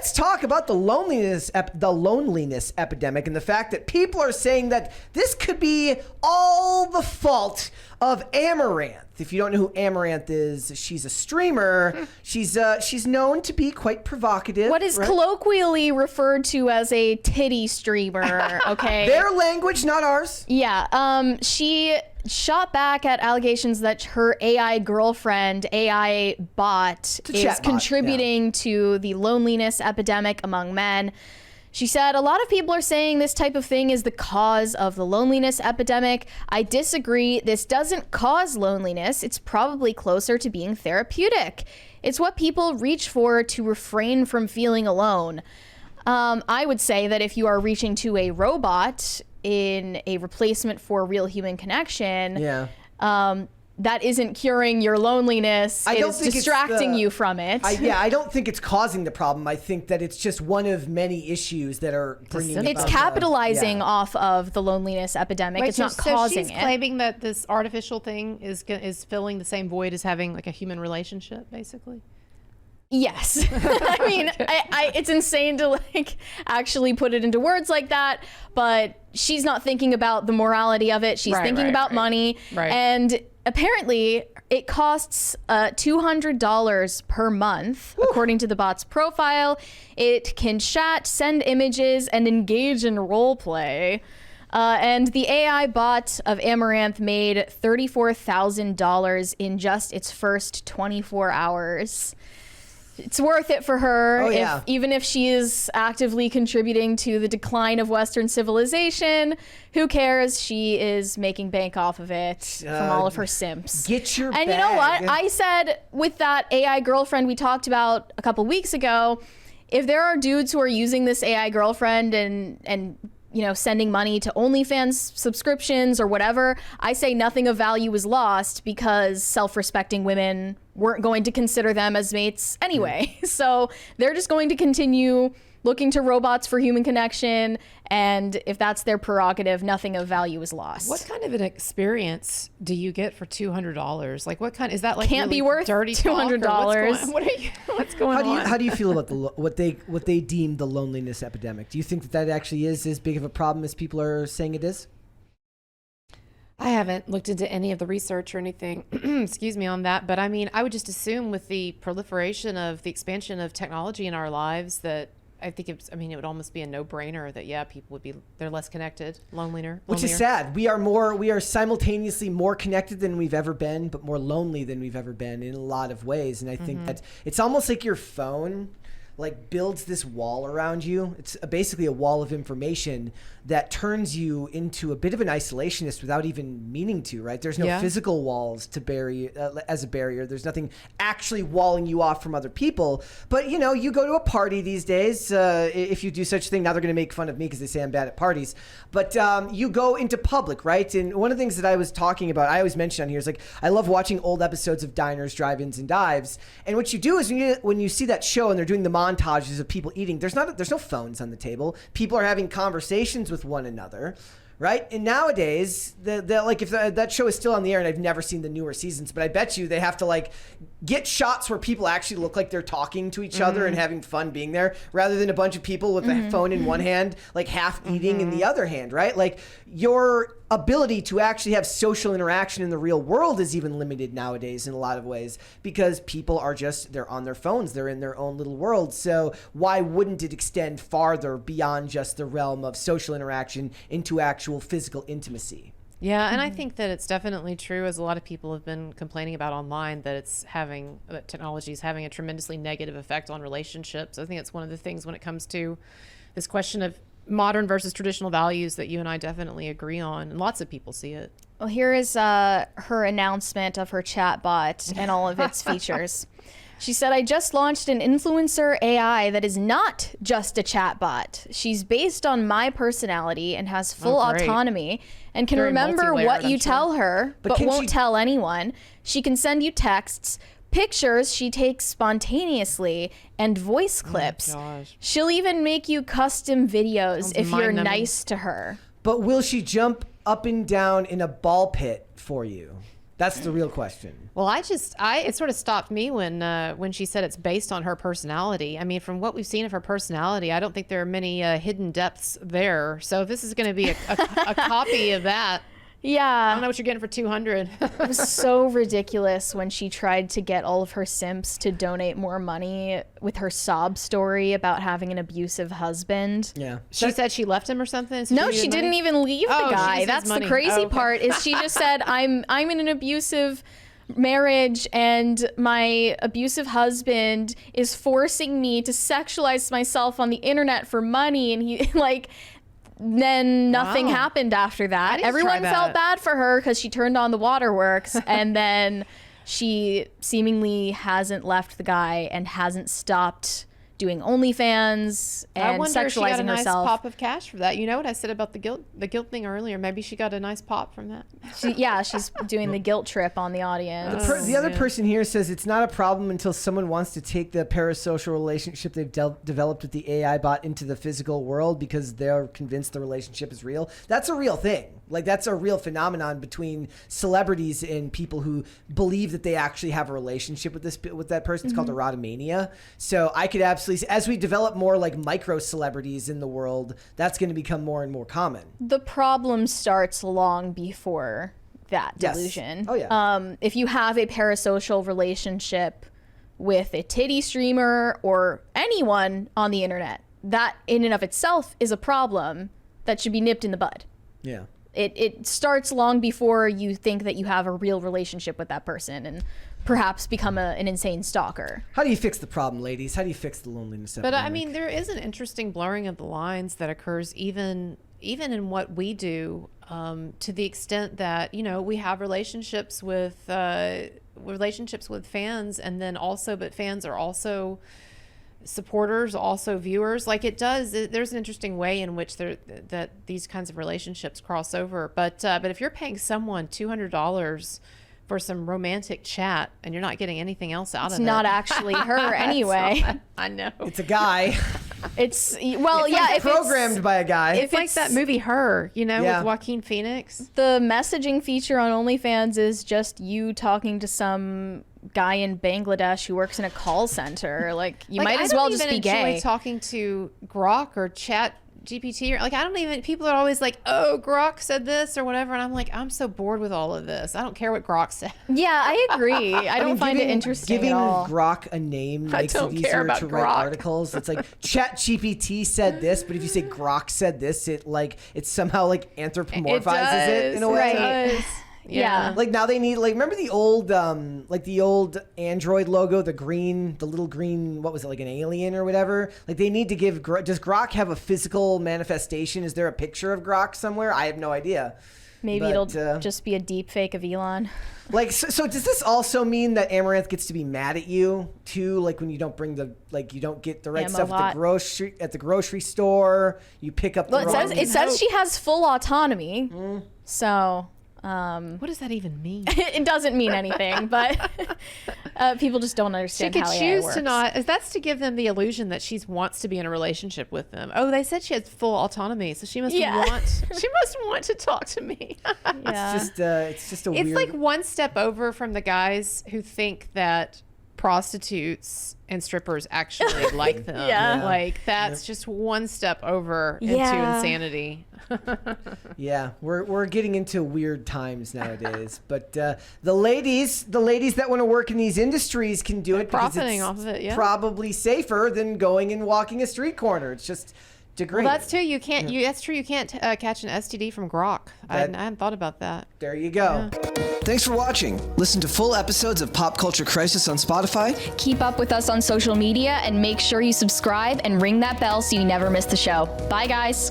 let's talk about the loneliness epidemic and the fact that people are saying that this could be all the fault of Amouranth. If you don't know who Amouranth is, she's a streamer. She's known to be quite provocative. What is colloquially referred to as a titty streamer, okay? Their language, not ours. Yeah, she shot back at allegations that her AI girlfriend, AI bot, is contributing to the loneliness epidemic among men. She said, a lot of people are saying this type of thing is the cause of the loneliness epidemic. I disagree. This doesn't cause loneliness. It's probably closer to being therapeutic. It's what people reach for to refrain from feeling alone. I would say that if you are reaching to a robot in a replacement for real human connection, that isn't curing your loneliness. It's distracting you from it. I don't think it's causing the problem. I think that it's just one of many issues that are bringing about. It's capitalizing off of the loneliness epidemic. It's not causing it. So she's claiming that this artificial thing is filling the same void as having like a human relationship, basically. Yes. I mean, it's insane to like actually put it into words like that, but she's not thinking about the morality of it. She's thinking about money. And apparently it costs $200 per month, according to the bot's profile. It can chat, send images, and engage in role play. And the AI bot of Amouranth made $34,000 in just its first 24 hours. It's worth it for her, even if she is actively contributing to the decline of Western civilization. Who cares? She is making bank off of it from all of her simps. Get your bag. And you know what? I said with that AI girlfriend we talked about a couple weeks ago, if there are dudes who are using this AI girlfriend and you know, sending money to OnlyFans subscriptions or whatever, I say nothing of value is lost because self-respecting women weren't going to consider them as mates anyway. So they're just going to continue looking to robots for human connection, and if that's their prerogative, nothing of value is lost. What kind of an experience do you get for $200? Like, what kind is that? Like, can't really be worth dirty $200. What's going on? How do you feel about what they deem the loneliness epidemic? Do you think that actually is as big of a problem as people are saying it is? I haven't looked into any of the research or anything, excuse me, on that. But I mean, I would just assume with the proliferation of the expansion of technology in our lives that I think it would almost be a no-brainer that people they're less connected, lonelier. Which is sad. We are simultaneously more connected than we've ever been, but more lonely than we've ever been in a lot of ways. And I think that it's almost like your phone like builds this wall around you. It's basically a wall of information that turns you into a bit of an isolationist without even meaning to, right? There's no physical walls to bury as a barrier. There's nothing actually walling you off from other people. But, you know, you go to a party these days, if you do such a thing, now they're going to make fun of me because they say I'm bad at parties. But you go into public, right? And one of the things that I was talking about, I always mention on here, is like, I love watching old episodes of Diners, Drive-Ins, and Dives. And what you do is when you see that show and they're doing the montages of people eating, there's no phones on the table. People are having conversations with one another, right? And nowadays, like if that show is still on the air, and I've never seen the newer seasons, but I bet you they have to like get shots where people actually look like they're talking to each other and having fun being there, rather than a bunch of people with a phone in one hand, like half eating in the other hand, right? Like your ability to actually have social interaction in the real world is even limited nowadays in a lot of ways, because people are they're on their phones, they're in their own little world. So why wouldn't it extend farther beyond just the realm of social interaction into actual physical intimacy? Yeah, and I think that it's definitely true, as a lot of people have been complaining about online, that technology is having a tremendously negative effect on relationships. I think it's one of the things when it comes to this question of modern versus traditional values that you and I definitely agree on, and lots of people see it. Well, here is her announcement of her chatbot and all of its features. She said, I just launched an influencer AI that is not just a chatbot. She's based on my personality and has full autonomy and can remember what you tell her, but won't tell anyone. She can send you texts, pictures she takes spontaneously, and voice clips. She'll even make you custom videos if you're nice to her. But will she jump up and down in a ball pit for you? That's the real question. Well, it sort of stopped me when she said it's based on her personality. I mean, from what we've seen of her personality, I don't think there are many hidden depths there. So if this is going to be a copy of that, yeah, I don't know what you're getting for $200. It was so ridiculous when she tried to get all of her simps to donate more money with her sob story about having an abusive husband. Yeah. She said she left him or something? So No, she didn't even leave the guy. That's the crazy part is she just said, I'm in an abusive marriage and my abusive husband is forcing me to sexualize myself on the internet for money. And he then nothing happened after that. Everyone felt bad for her because she turned on the waterworks and then she seemingly hasn't left the guy and hasn't stopped doing OnlyFans and I wonder if she got a nice herself. pop of cash for that. You know what I said about the guilt thing earlier? Maybe she got a nice pop from that. She's doing the guilt trip on the audience. The other person here says it's not a problem until someone wants to take the parasocial relationship they've developed with the AI bot into the physical world because they're convinced the relationship is real. That's a real thing. Like, that's a real phenomenon between celebrities and people who believe that they actually have a relationship with that person. It's called erotomania. So I could absolutely, as we develop more like micro celebrities in the world, that's going to become more and more common. The problem starts long before that delusion. Oh, yeah. If you have a parasocial relationship with a titty streamer or anyone on the internet, that in and of itself is a problem that should be nipped in the bud. Yeah. It starts long before you think that you have a real relationship with that person and perhaps become an insane stalker. How do you fix the problem, ladies? How do you fix the loneliness epidemic? But I mean, there is an interesting blurring of the lines that occurs even in what we do, to the extent that, you know, we have relationships with fans, and then also, but fans are also supporters, also viewers. Like, there's an interesting way in which that these kinds of relationships cross over. But if you're paying someone $200 for some romantic chat and you're not getting anything else out of it, It's not actually her anyway. I know. It's a guy. It's programmed by a guy. It's like that movie Her, you know, Yeah. with Joaquin Phoenix. The messaging feature on OnlyFans is just you talking to some guy in Bangladesh who works in a call center. Like, you might as well just be gay. I don't even enjoy talking to Grok or Chat GPT, or like, people are always like, oh, Grok said this or whatever, and I'm like, I'm so bored with all of this. I don't care what Grok said. Yeah, I agree. I don't find it interesting Giving at all. Grok a name makes it easier to write articles. It's like Chat GPT said this, but if you say Grok said this, it somehow like anthropomorphizes it in a way. Right. Yeah. Like, now they need, like, remember the old Android logo, the little green, what was it, like an alien or whatever? Like, they need to give, does Grok have a physical manifestation? Is there a picture of Grok somewhere? I have no idea. Maybe it'll just be a deep fake of Elon. Like, so does this also mean that Amouranth gets to be mad at you too? Like, when you don't you don't get the right stuff at the grocery store, you pick up the wrong. It says she has full autonomy. So. What does that even mean? It doesn't mean anything, but people just don't understand how AI works. She could choose to not. That's to give them the illusion that she wants to be in a relationship with them. Oh, they said she has full autonomy, so she must want to talk to me. Yeah. It's just a weird. It's like one step over from the guys who think that prostitutes and strippers actually like them. Yeah. Like, that's just one step over into insanity. Yeah, we're getting into weird times nowadays. But the ladies that want to work in these industries can do it because profiting it's off of it, probably safer than going and walking a street corner. It's just degrading. Well, that's true. You can't. That's true. You can't catch an STD from Grok. I hadn't thought about that. There you go. Yeah. Thanks for watching. Listen to full episodes of Pop Culture Crisis on Spotify. Keep up with us on social media and make sure you subscribe and ring that bell so you never miss the show. Bye, guys.